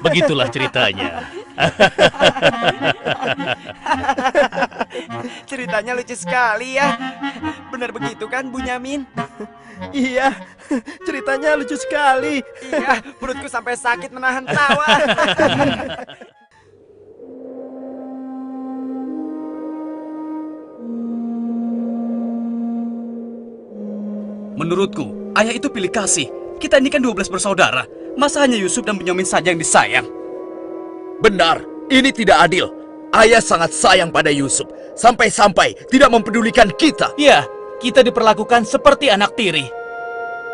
Begitulah ceritanya. Ceritanya lucu sekali ya. Benar begitu kan, Bunyamin? Iya, ceritanya lucu sekali. Iya, perutku sampai sakit menahan tawa. Menurutku, ayah itu pilih kasih. Kita ini kan 12 bersaudara. Masa hanya Yusuf dan Bunyamin saja yang disayang? Benar, ini tidak adil. Ayah sangat sayang pada Yusuf, sampai-sampai tidak mempedulikan kita. Ya, kita diperlakukan seperti anak tiri.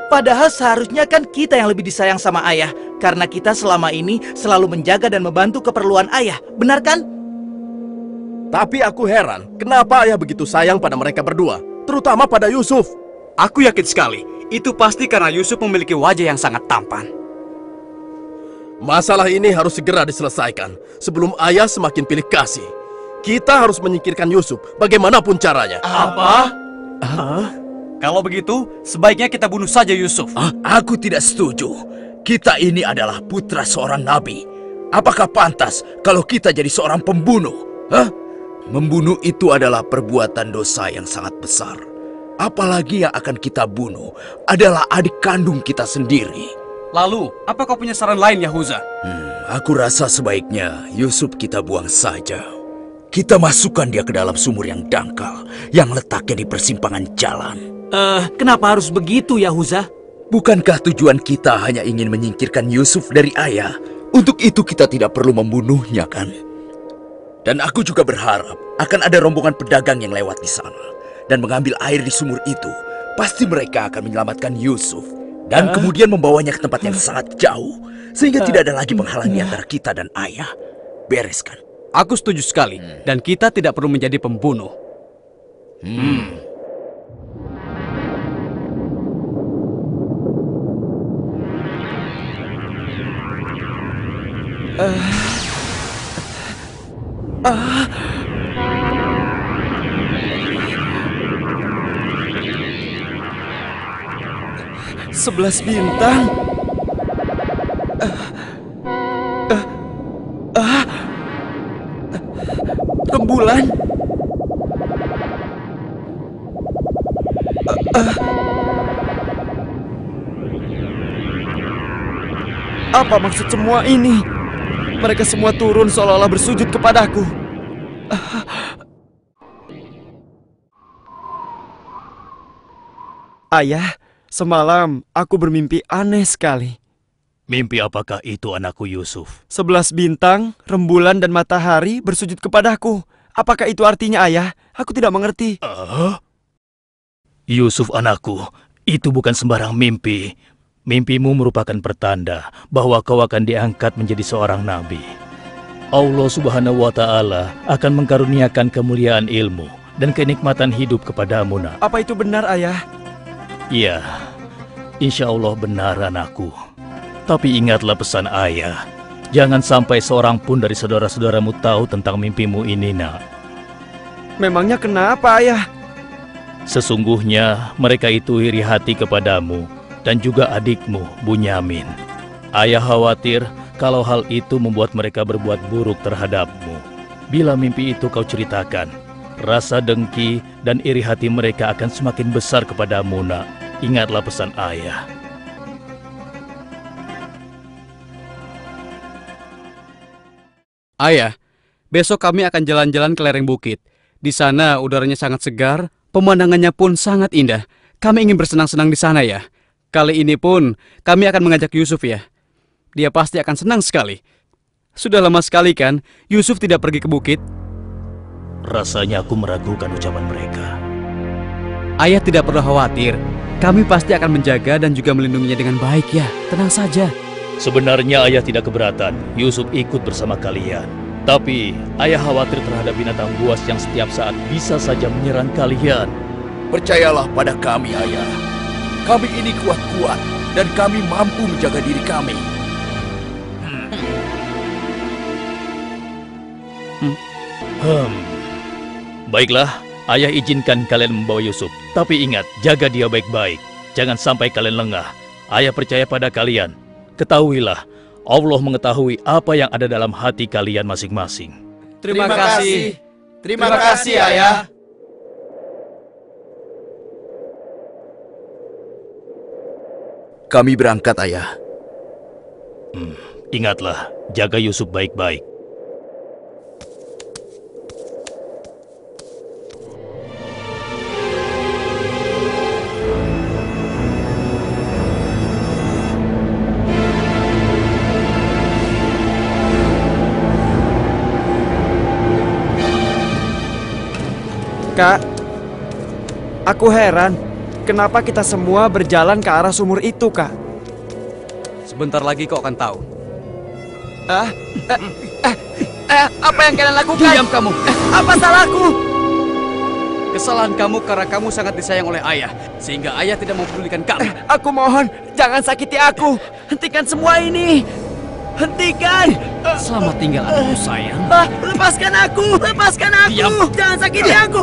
Padahal seharusnya kan kita yang lebih disayang sama ayah, karena kita selama ini selalu menjaga dan membantu keperluan ayah, benar kan? Tapi aku heran, kenapa ayah begitu sayang pada mereka berdua, terutama pada Yusuf. Aku yakin sekali, itu pasti karena Yusuf memiliki wajah yang sangat tampan. Masalah ini harus segera diselesaikan sebelum ayah semakin pilih kasih. Kita harus menyingkirkan Yusuf bagaimanapun caranya. Apa? Kalau begitu, sebaiknya kita bunuh saja Yusuf. Aku tidak setuju. Kita ini adalah putra seorang nabi. Apakah pantas kalau kita jadi seorang pembunuh? Membunuh itu adalah perbuatan dosa yang sangat besar. Apalagi yang akan kita bunuh adalah adik kandung kita sendiri. Lalu, apa kau punya saran lain, Yahuza? Aku rasa sebaiknya Yusuf kita buang saja. Kita masukkan dia ke dalam sumur yang dangkal, yang letaknya di persimpangan jalan. Kenapa harus begitu, Yahuza? Bukankah tujuan kita hanya ingin menyingkirkan Yusuf dari ayah? Untuk itu kita tidak perlu membunuhnya, kan? Dan aku juga berharap akan ada rombongan pedagang yang lewat di sana dan mengambil air di sumur itu. Pasti mereka akan menyelamatkan Yusuf dan kemudian membawanya ke tempat yang sangat jauh, sehingga tidak ada lagi penghalang di antara kita dan ayah. Beres kan? Aku setuju sekali, dan kita tidak perlu menjadi pembunuh. Sebelas bintang. Rembulan. Apa maksud semua ini? Mereka semua turun seolah-olah bersujud kepadaku. Ayah, semalam aku bermimpi aneh sekali. Mimpi apakah itu, anakku Yusuf? 11 bintang, rembulan dan matahari bersujud kepadaku. Apakah itu artinya, ayah? Aku tidak mengerti. Yusuf anakku, itu bukan sembarang mimpi. Mimpimu merupakan pertanda bahwa kau akan diangkat menjadi seorang nabi. Allah Subhanahu wa Ta'ala akan mengkaruniakan kemuliaan ilmu dan kenikmatan hidup kepadamu, nak. Apa itu benar, ayah? Iya, insya Allah benar, anakku. Tapi ingatlah pesan ayah. Jangan sampai seorang pun dari saudara-saudaramu tahu tentang mimpimu ini, nak. Memangnya kenapa, ayah? Sesungguhnya mereka itu iri hati kepadamu dan juga adikmu, Bunyamin. Ayah khawatir kalau hal itu membuat mereka berbuat buruk terhadapmu. Bila mimpi itu kau ceritakan, rasa dengki dan iri hati mereka akan semakin besar kepadamu, nak. Ingatlah pesan ayah. Ayah, besok kami akan jalan-jalan ke lereng bukit. Di sana udaranya sangat segar, pemandangannya pun sangat indah. Kami ingin bersenang-senang di sana, ya. Kali ini pun kami akan mengajak Yusuf, ya. Dia pasti akan senang sekali. Sudah lama sekali kan Yusuf tidak pergi ke bukit. Rasanya aku meragukan ucapan mereka. Ayah tidak perlu khawatir. Kami pasti akan menjaga dan juga melindunginya dengan baik, ya. Tenang saja. Sebenarnya ayah tidak keberatan Yusuf ikut bersama kalian. Tapi ayah khawatir terhadap binatang buas yang setiap saat bisa saja menyerang kalian. Percayalah pada kami, ayah. Kami ini kuat-kuat dan kami mampu menjaga diri kami. Baiklah, ayah izinkan kalian membawa Yusuf. Tapi ingat, jaga dia baik-baik. Jangan sampai kalian lengah. Ayah percaya pada kalian. Ketahuilah, Allah mengetahui apa yang ada dalam hati kalian masing-masing. Terima kasih. Terima kasih, Ayah. Kami berangkat, Ayah. Ingatlah, jaga Yusuf baik-baik. Kak, aku heran, kenapa kita semua berjalan ke arah sumur itu, Kak? Sebentar lagi kau akan tahu. Apa yang kalian lakukan? Diam kamu. Apa salahku? Kesalahan kamu karena kamu sangat disayang oleh ayah, sehingga ayah tidak mempedulikan kamu. Aku mohon, jangan sakiti aku. Hentikan semua ini. Hentikan. Selamat tinggal anakku sayang. Lepaskan aku. Lepaskan aku. Diam. Jangan sakiti aku.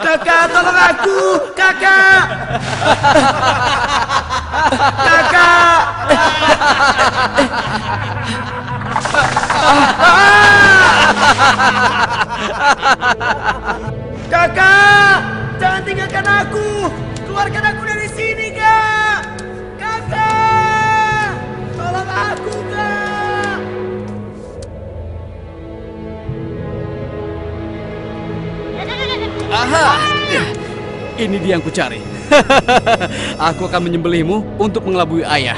Kakak, tolong aku. Kakak. Kakak. Kakak, jangan tinggalkan aku. Keluarkan aku dari sini, Kak. Kakak, tolong aku, Kak. Aha! Ini dia yang kucari. Aku akan menyembelihmu untuk mengelabui ayah.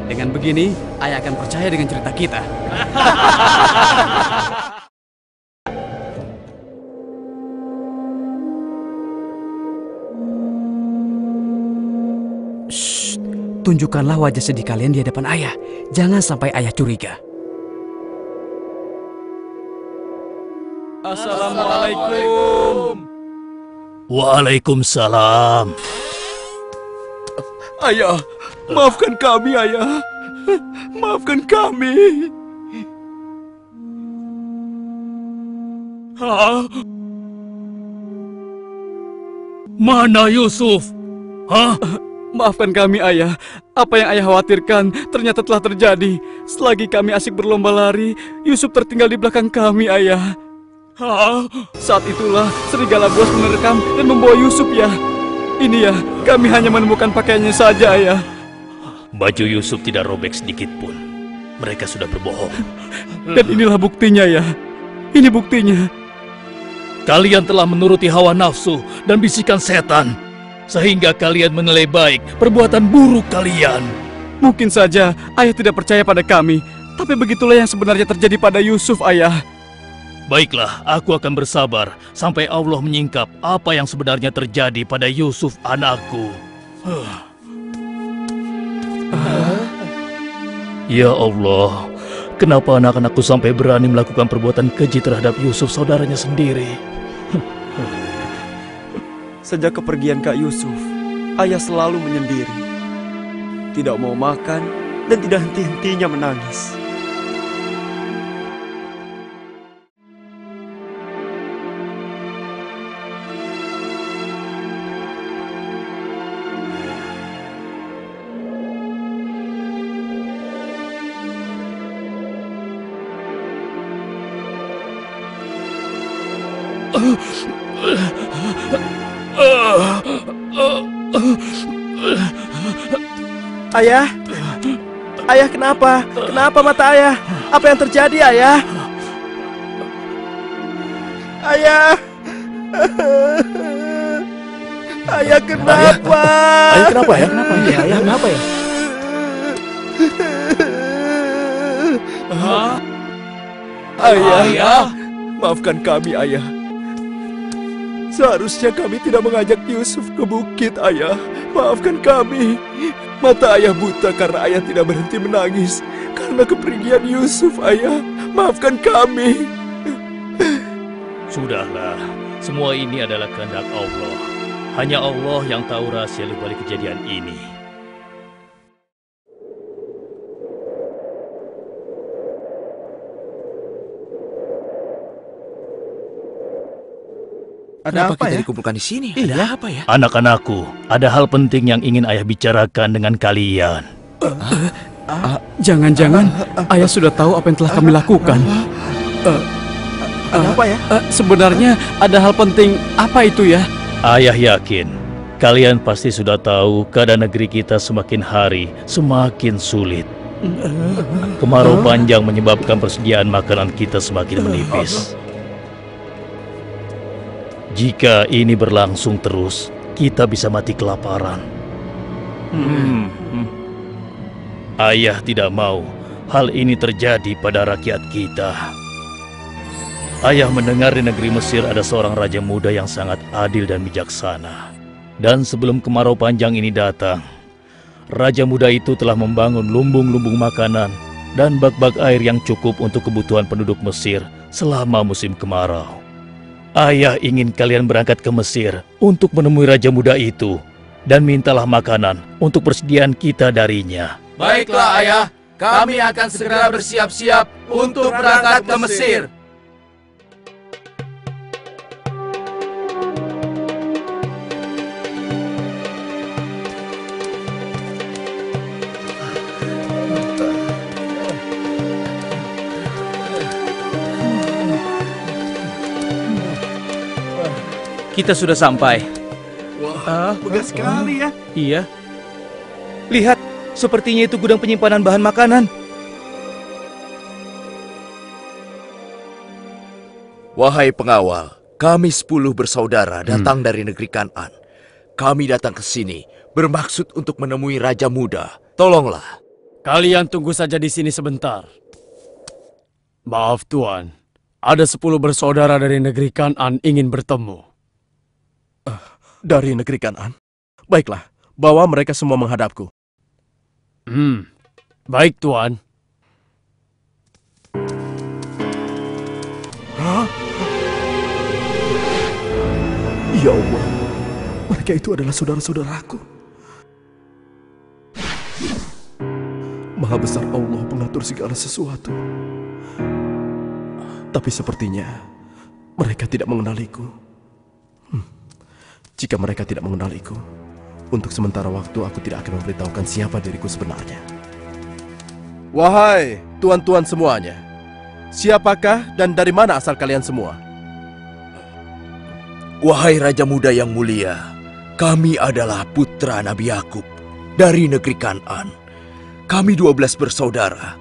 Dengan begini, ayah akan percaya dengan cerita kita. Shh, tunjukkanlah wajah sedih kalian di hadapan ayah. Jangan sampai ayah curiga. Assalamualaikum. Waalaikumsalam. Ayah, maafkan kami, Ayah. Maafkan kami. Mana Yusuf? Hah? Maafkan kami, ayah. Apa yang ayah khawatirkan ternyata telah terjadi. Selagi kami asik berlomba lari, Yusuf tertinggal di belakang kami, ayah. Saat itulah serigala buas menerkam dan membawa Yusuf, ya. Ini ya, kami hanya menemukan pakaiannya saja, ayah. Baju Yusuf tidak robek sedikit pun. Mereka sudah berbohong. Dan inilah buktinya, ya. Ini buktinya. Kalian telah menuruti hawa nafsu dan bisikan setan, sehingga kalian menilai baik perbuatan buruk kalian. Mungkin saja ayah tidak percaya pada kami, tapi begitulah yang sebenarnya terjadi pada Yusuf, ayah. Baiklah, aku akan bersabar sampai Allah menyingkap apa yang sebenarnya terjadi pada Yusuf anakku. Ya Allah, kenapa anak-anakku sampai berani melakukan perbuatan keji terhadap Yusuf saudaranya sendiri? Sejak kepergian Kak Yusuf, ayah selalu menyendiri. Tidak mau makan dan tidak henti-hentinya menangis. Ayah? Ayah kenapa? Kenapa mata ayah? Apa yang terjadi, ayah? Ayah! Ayah kenapa? Ayah kenapa ya? Kenapa ya? Ayah kenapa ya? Ayah, maafkan kami, ayah. Seharusnya kami tidak mengajak Yusuf ke bukit, ayah. Maafkan kami. Mata ayah buta karena ayah tidak berhenti menangis karena kepergian Yusuf, ayah. Maafkan kami. Sudahlah, semua ini adalah kehendak Allah. Hanya Allah yang tahu rahasia di balik kejadian ini. Kenapa apa kita ya? dikumpulkan di sini? Iya. Ada apa ya? Anak-anakku, ada hal penting yang ingin ayah bicarakan dengan kalian. Jangan-jangan ayah sudah tahu apa yang telah kami lakukan. Kenapa ya? Sebenarnya ada hal penting apa itu ya? Ayah yakin kalian pasti sudah tahu keadaan negeri kita semakin hari semakin sulit. Kemarau panjang menyebabkan persediaan makanan kita semakin menipis. Jika ini berlangsung terus, kita bisa mati kelaparan. Ayah tidak mau hal ini terjadi pada rakyat kita. Ayah mendengar di negeri Mesir ada seorang raja muda yang sangat adil dan bijaksana. Dan sebelum kemarau panjang ini datang, raja muda itu telah membangun lumbung-lumbung makanan dan bak-bak air yang cukup untuk kebutuhan penduduk Mesir selama musim kemarau. Ayah ingin kalian berangkat ke Mesir untuk menemui raja muda itu dan mintalah makanan untuk persediaan kita darinya. Baiklah ayah, kami akan segera bersiap-siap untuk berangkat ke Mesir. Kita sudah sampai. Wah, megah sekali ya. Iya. Lihat, sepertinya itu gudang penyimpanan bahan makanan. Wahai pengawal, kami 10 bersaudara datang dari negeri Kan'an. Kami datang ke sini bermaksud untuk menemui Raja Muda. Tolonglah. Kalian tunggu saja di sini sebentar. Maaf Tuan, ada 10 bersaudara dari negeri Kan'an ingin bertemu. Dari negeri Kan'an? Baiklah, bawa mereka semua menghadapku. Baik Tuan. Ya Allah, mereka itu adalah saudara-saudaraku. Maha besar Allah pengatur segala sesuatu. Tapi sepertinya mereka tidak mengenaliku. Jika mereka tidak mengenaliku, untuk sementara waktu aku tidak akan memberitahukan siapa diriku sebenarnya. Wahai tuan-tuan semuanya, siapakah dan dari mana asal kalian semua? Wahai Raja Muda yang mulia, kami adalah putra Nabi Yakub dari negeri Kan'an. Kami 12 bersaudara.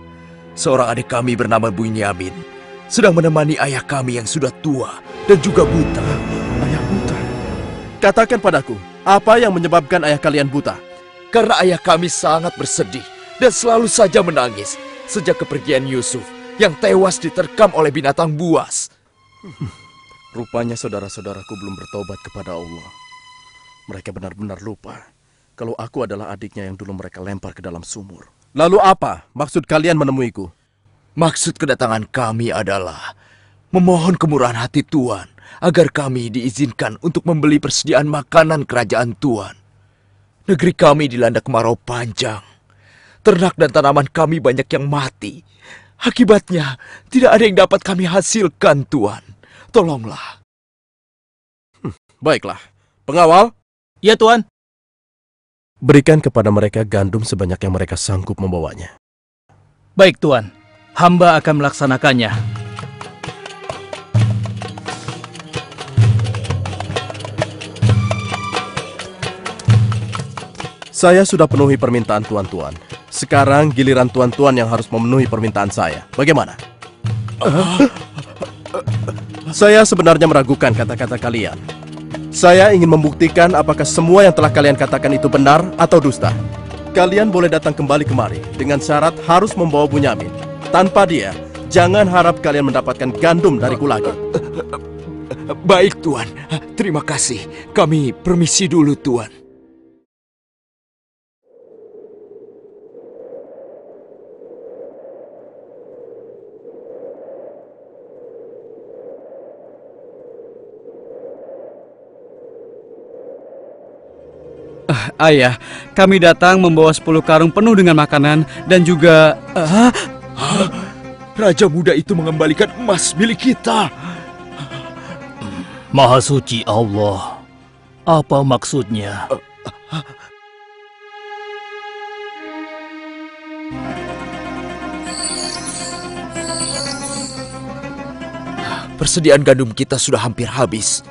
Seorang adik kami bernama Bunyamin sedang menemani ayah kami yang sudah tua dan juga buta. Ayah buta? Katakan padaku, apa yang menyebabkan ayah kalian buta? Karena ayah kami sangat bersedih dan selalu saja menangis sejak kepergian Yusuf yang tewas diterkam oleh binatang buas. Rupanya saudara-saudaraku belum bertobat kepada Allah. Mereka benar-benar lupa kalau aku adalah adiknya yang dulu mereka lempar ke dalam sumur. Lalu apa maksud kalian menemuiku? Maksud kedatangan kami adalah memohon kemurahan hati Tuan agar kami diizinkan untuk membeli persediaan makanan kerajaan Tuan. Negeri kami dilanda kemarau panjang. Ternak dan tanaman kami banyak yang mati. Akibatnya tidak ada yang dapat kami hasilkan, Tuan. Tolonglah. Baiklah, pengawal. Ya Tuan. Berikan kepada mereka gandum sebanyak yang mereka sanggup membawanya. Baik Tuan, hamba akan melaksanakannya. Saya sudah penuhi permintaan tuan-tuan. Sekarang giliran tuan-tuan yang harus memenuhi permintaan saya. Bagaimana? Saya sebenarnya meragukan kata-kata kalian. Saya ingin membuktikan apakah semua yang telah kalian katakan itu benar atau dusta. Kalian boleh datang kembali kemari dengan syarat harus membawa Bunyamin. Tanpa dia, jangan harap kalian mendapatkan gandum dariku lagi. Baik, Tuan. Terima kasih. Kami permisi dulu, Tuan. Ayah, kami datang membawa 10 karung penuh dengan makanan dan juga... Raja muda itu mengembalikan emas milik kita. Maha suci Allah. Apa maksudnya? Persediaan gandum kita sudah hampir habis.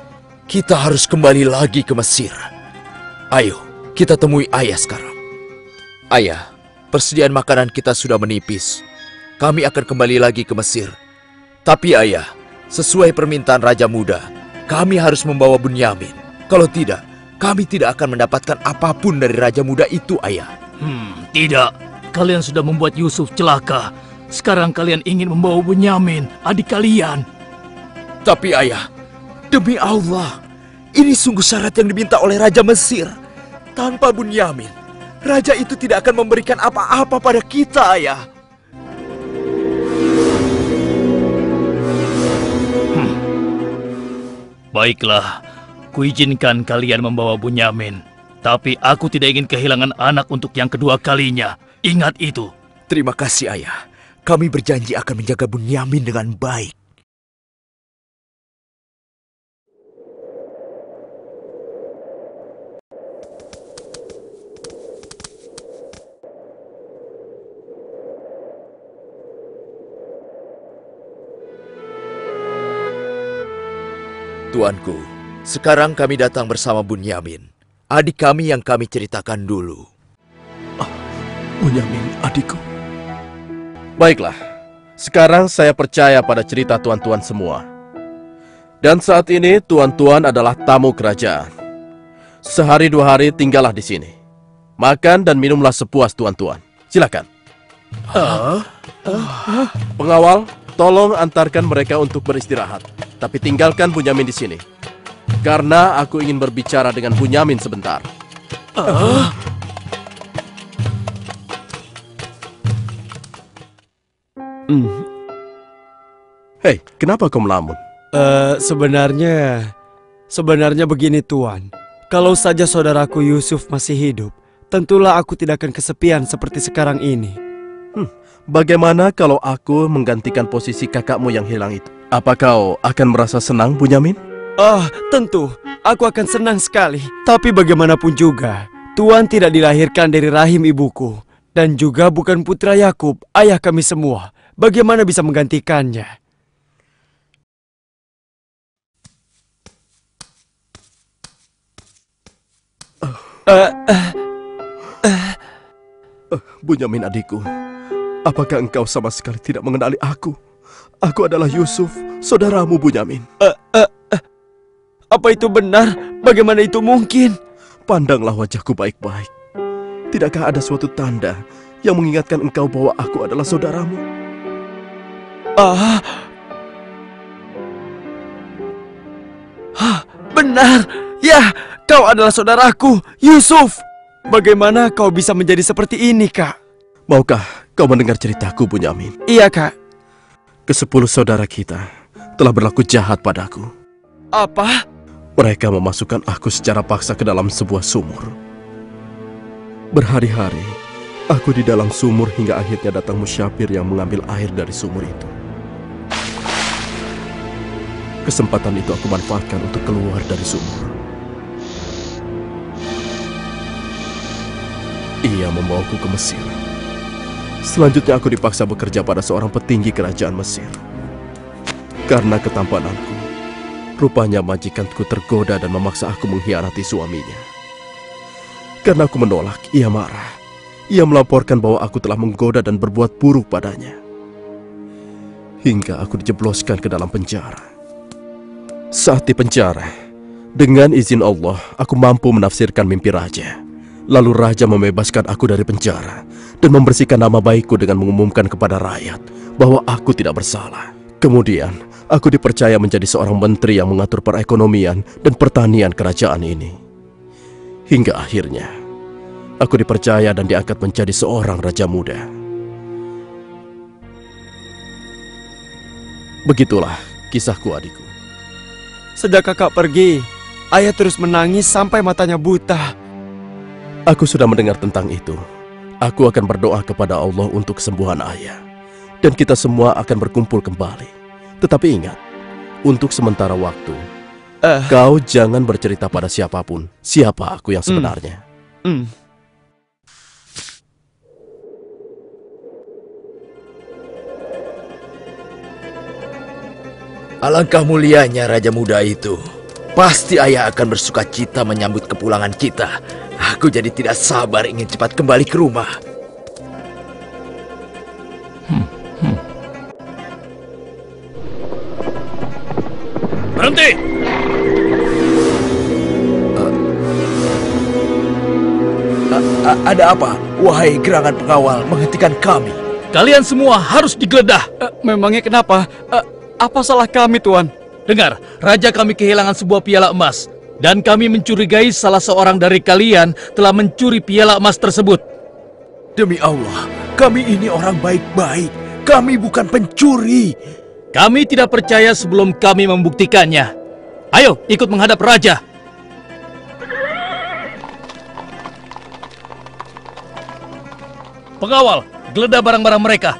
Kita harus kembali lagi ke Mesir. Ayo, kita temui ayah sekarang. Ayah, persediaan makanan kita sudah menipis. Kami akan kembali lagi ke Mesir. Tapi ayah, sesuai permintaan Raja Muda, kami harus membawa Bunyamin. Kalau tidak, kami tidak akan mendapatkan apapun dari Raja Muda itu, ayah. Tidak. Kalian sudah membuat Yusuf celaka. Sekarang kalian ingin membawa Bunyamin, adik kalian. Tapi ayah, demi Allah, ini sungguh syarat yang diminta oleh Raja Mesir. Tanpa Bunyamin, Raja itu tidak akan memberikan apa-apa pada kita, ayah. Baiklah, kuizinkan kalian membawa Bunyamin. Tapi aku tidak ingin kehilangan anak untuk yang kedua kalinya. Ingat itu. Terima kasih, ayah. Kami berjanji akan menjaga Bunyamin dengan baik. Tuanku, sekarang kami datang bersama Bunyamin, adik kami yang kami ceritakan dulu. Bunyamin, adikku. Baiklah, sekarang saya percaya pada cerita tuan-tuan semua. Dan saat ini tuan-tuan adalah tamu kerajaan. Sehari 2 hari tinggallah di sini. Makan dan minumlah sepuas tuan-tuan. Silakan. Pengawal, tolong antarkan mereka untuk beristirahat. Tapi tinggalkan Bunyamin di sini. Karena aku ingin berbicara dengan Bunyamin sebentar. Hei, kenapa kau melamun? Sebenarnya begini Tuan. Kalau saja saudaraku Yusuf masih hidup, tentulah aku tidak akan kesepian seperti sekarang ini. Bagaimana kalau aku menggantikan posisi kakakmu yang hilang itu? Apa kau akan merasa senang, Bunyamin? Tentu. Aku akan senang sekali. Tapi bagaimanapun juga, Tuan tidak dilahirkan dari rahim ibuku. Dan juga bukan putra Yakub, ayah kami semua. Bagaimana bisa menggantikannya? Bunyamin adikku, apakah engkau sama sekali tidak mengenali aku? Aku adalah Yusuf, saudaramu Bunyamin. Apa itu benar? Bagaimana itu mungkin? Pandanglah wajahku baik-baik. Tidakkah ada suatu tanda yang mengingatkan engkau bahwa aku adalah saudaramu? Benar. Ya, kau adalah saudaraku, Yusuf. Bagaimana kau bisa menjadi seperti ini, Kak? Maukah kau mendengar ceritaku, Bunyamin? Iya, Kak. Ke-10 saudara kita telah berlaku jahat padaku. Apa? Mereka memasukkan aku secara paksa ke dalam sebuah sumur. Berhari-hari, aku di dalam sumur hingga akhirnya datang musyafir yang mengambil air dari sumur itu. Kesempatan itu aku manfaatkan untuk keluar dari sumur. Ia membawaku ke Mesir. Selanjutnya aku dipaksa bekerja pada seorang petinggi kerajaan Mesir. Karena ketampananku, rupanya majikanku tergoda dan memaksa aku mengkhianati suaminya. Karena aku menolak, ia marah. Ia melaporkan bahwa aku telah menggoda dan berbuat buruk padanya. Hingga aku dijebloskan ke dalam penjara. Saat di penjara, dengan izin Allah, aku mampu menafsirkan mimpi raja. Lalu raja membebaskan aku dari penjara dan membersihkan nama baikku dengan mengumumkan kepada rakyat bahwa aku tidak bersalah. Kemudian, aku dipercaya menjadi seorang menteri yang mengatur perekonomian dan pertanian kerajaan ini. Hingga akhirnya, aku dipercaya dan diangkat menjadi seorang raja muda. Begitulah kisahku, adikku. Sejak kakak pergi, ayah terus menangis sampai matanya buta. Aku sudah mendengar tentang itu. Aku akan berdoa kepada Allah untuk kesembuhan ayah. Dan kita semua akan berkumpul kembali. Tetapi ingat, untuk sementara waktu, Kau jangan bercerita pada siapapun siapa aku yang sebenarnya. Alangkah mulianya Raja Muda itu. Pasti ayah akan bersuka cita menyambut kepulangan kita. Aku jadi tidak sabar ingin cepat kembali ke rumah. Berhenti! Ada apa? Wahai gerangan pengawal, menghentikan kami. Kalian semua harus digeledah. Memangnya kenapa? Apa salah kami, Tuan? Dengar, raja kami kehilangan sebuah piala emas. Dan kami mencurigai salah seorang dari kalian telah mencuri piala emas tersebut. Demi Allah, kami ini orang baik-baik. Kami bukan pencuri. Kami tidak percaya sebelum kami membuktikannya. Ayo, ikut menghadap raja. Pengawal, geledah barang-barang mereka.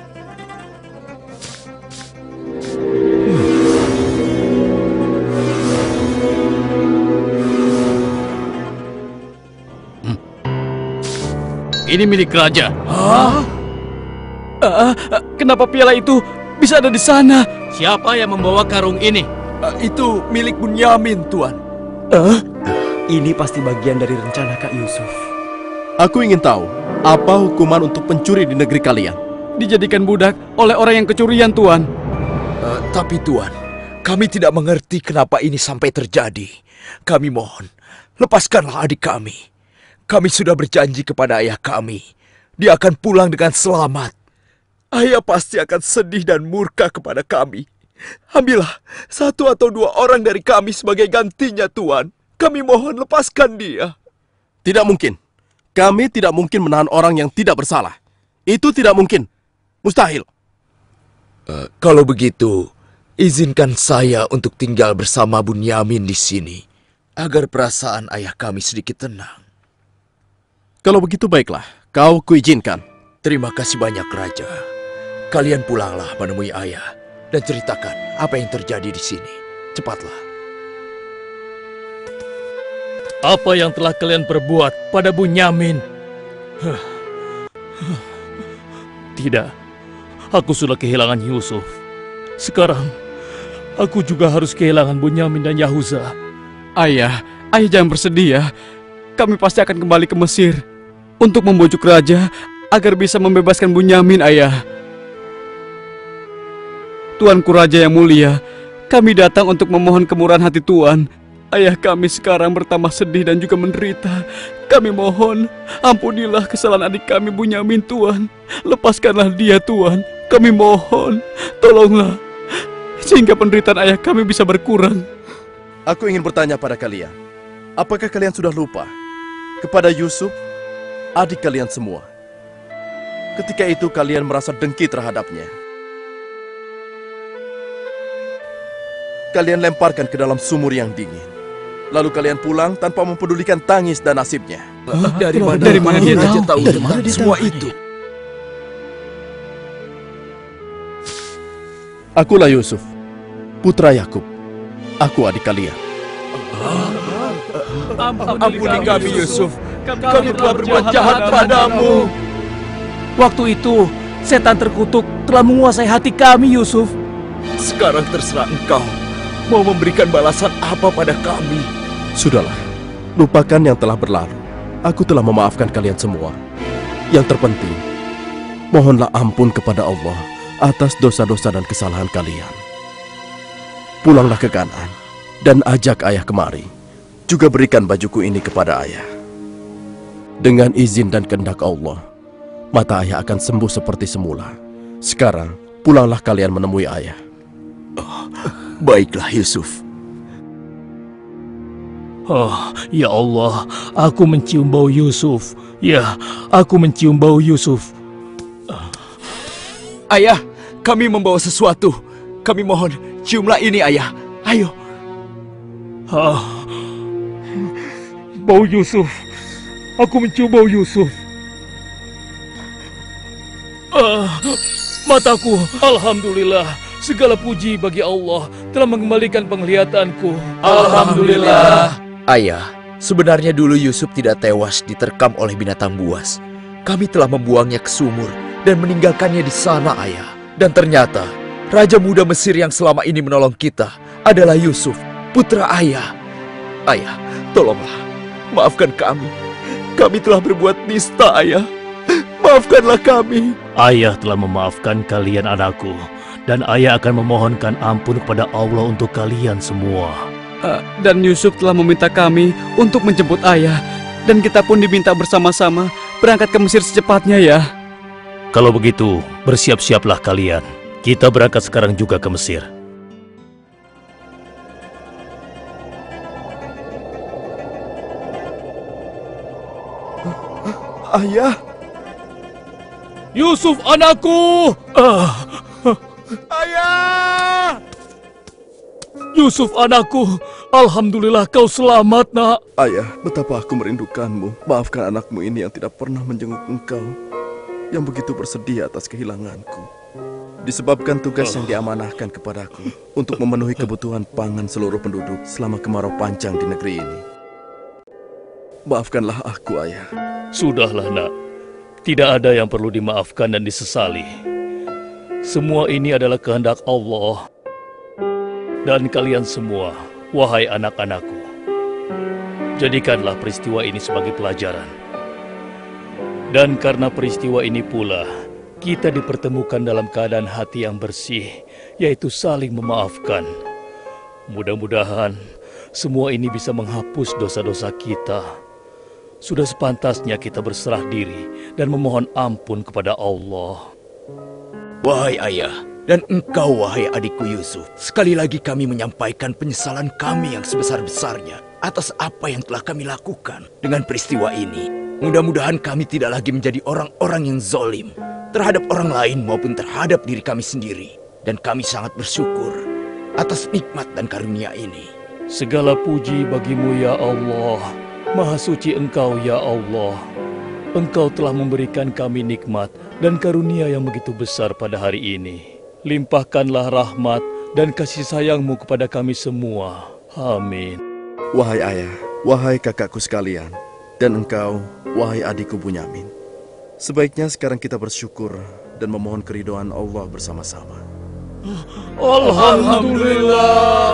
Ini milik raja. Kenapa piala itu bisa ada di sana? Siapa yang membawa karung ini? Itu milik Bunyamin, Tuan. Ini pasti bagian dari rencana Kak Yusuf. Aku ingin tahu, apa hukuman untuk pencuri di negeri kalian? Dijadikan budak oleh orang yang kecurian, Tuan. Tapi Tuan, kami tidak mengerti kenapa ini sampai terjadi. Kami mohon, lepaskanlah adik kami. Kami sudah berjanji kepada ayah kami. Dia akan pulang dengan selamat. Ayah pasti akan sedih dan murka kepada kami. Ambillah 1 atau 2 orang dari kami sebagai gantinya, Tuan. Kami mohon lepaskan dia. Tidak mungkin. Kami tidak mungkin menahan orang yang tidak bersalah. Itu tidak mungkin. Mustahil. Kalau begitu, izinkan saya untuk tinggal bersama Bunyamin di sini, agar perasaan ayah kami sedikit tenang. Kalau begitu baiklah, kau kuizinkan. Terima kasih banyak, Raja. Kalian pulanglah menemui ayah dan ceritakan apa yang terjadi di sini. Cepatlah. Apa yang telah kalian perbuat pada Bunyamin? Tidak, aku sudah kehilangan Yusuf. Sekarang, aku juga harus kehilangan Bunyamin dan Yahuza. Ayah jangan bersedih ya. Kami pasti akan kembali ke Mesir untuk membujuk raja agar bisa membebaskan Bunyamin, ayah. Tuanku Raja yang mulia, kami datang untuk memohon kemurahan hati Tuan. Ayah kami sekarang bertambah sedih dan juga menderita. Kami mohon, ampunilah kesalahan adik kami Bunyamin, Tuan. Lepaskanlah dia, Tuan. Kami mohon, tolonglah, sehingga penderitaan ayah kami bisa berkurang. Aku ingin bertanya pada kalian, apakah kalian sudah lupa kepada Yusuf, adik kalian semua? Ketika itu kalian merasa dengki terhadapnya. Kalian lemparkan ke dalam sumur yang dingin. Lalu kalian pulang tanpa mempedulikan tangis dan nasibnya. Dari mana dia tahu tentang semua itu? Akulah Yusuf, putra Yakub. Aku adik kalian. Ampuni kami, Yusuf. Kami telah berbuat jahat padamu. Waktu itu, setan terkutuk telah menguasai hati kami, Yusuf. Sekarang terserah engkau. Mau memberikan balasan apa pada kami? Sudahlah, lupakan yang telah berlalu. Aku telah memaafkan kalian semua. Yang terpenting, mohonlah ampun kepada Allah atas dosa-dosa dan kesalahan kalian. Pulanglah ke Kanaan dan ajak ayah kemari. Juga berikan bajuku ini kepada ayah. Dengan izin dan kehendak Allah, mata ayah akan sembuh seperti semula. Sekarang, pulanglah kalian menemui ayah. Baiklah, Yusuf. Oh, ya Allah, aku mencium bau Yusuf. Ya, aku mencium bau Yusuf. Ayah, kami membawa sesuatu. Kami mohon, ciumlah ini, ayah. Ayo. Bau Yusuf. Aku mencium bau Yusuf. Mataku, alhamdulillah. Segala puji bagi Allah. telah mengembalikan penglihatanku. Alhamdulillah. Ayah, sebenarnya dulu Yusuf tidak tewas diterkam oleh binatang buas. Kami telah membuangnya ke sumur dan meninggalkannya di sana, Ayah. Dan ternyata, Raja Muda Mesir yang selama ini menolong kita adalah Yusuf, putra Ayah. Ayah, tolonglah, maafkan kami. Kami telah berbuat nista, Ayah. Maafkanlah kami. Ayah telah memaafkan kalian anakku, dan ayah akan memohonkan ampun kepada Allah untuk kalian semua. Dan Yusuf telah meminta kami untuk menjemput ayah, dan kita pun diminta bersama-sama berangkat ke Mesir secepatnya ya. Kalau begitu, bersiap-siaplah kalian. Kita berangkat sekarang juga ke Mesir. Ayah! Yusuf anakku! Ayah! Yusuf anakku, alhamdulillah kau selamat, nak. Ayah, betapa aku merindukanmu. Maafkan anakmu ini yang tidak pernah menjenguk engkau, yang begitu bersedih atas kehilanganku. Disebabkan tugas yang diamanahkan kepadaku untuk memenuhi kebutuhan pangan seluruh penduduk selama kemarau panjang di negeri ini. Maafkanlah aku, Ayah. Sudahlah, nak. Tidak ada yang perlu dimaafkan dan disesali. Semua ini adalah kehendak Allah. Dan kalian semua, wahai anak-anakku, jadikanlah peristiwa ini sebagai pelajaran. Dan karena peristiwa ini pula, kita dipertemukan dalam keadaan hati yang bersih, yaitu saling memaafkan. Mudah-mudahan semua ini bisa menghapus dosa-dosa kita. Sudah sepantasnya kita berserah diri dan memohon ampun kepada Allah. Wahai ayah, dan engkau wahai adikku Yusuf, sekali lagi kami menyampaikan penyesalan kami yang sebesar-besarnya atas apa yang telah kami lakukan dengan peristiwa ini. Mudah-mudahan kami tidak lagi menjadi orang-orang yang zalim terhadap orang lain maupun terhadap diri kami sendiri. Dan kami sangat bersyukur atas nikmat dan karunia ini. Segala puji bagimu ya Allah. Maha suci Engkau ya Allah. Engkau telah memberikan kami nikmat dan karunia yang begitu besar pada hari ini. Limpahkanlah rahmat dan kasih sayang-Mu kepada kami semua. Amin. Wahai ayah, wahai kakakku sekalian, dan engkau, wahai adikku Bunyamin. Sebaiknya sekarang kita bersyukur dan memohon keridhaan Allah bersama-sama. Alhamdulillah.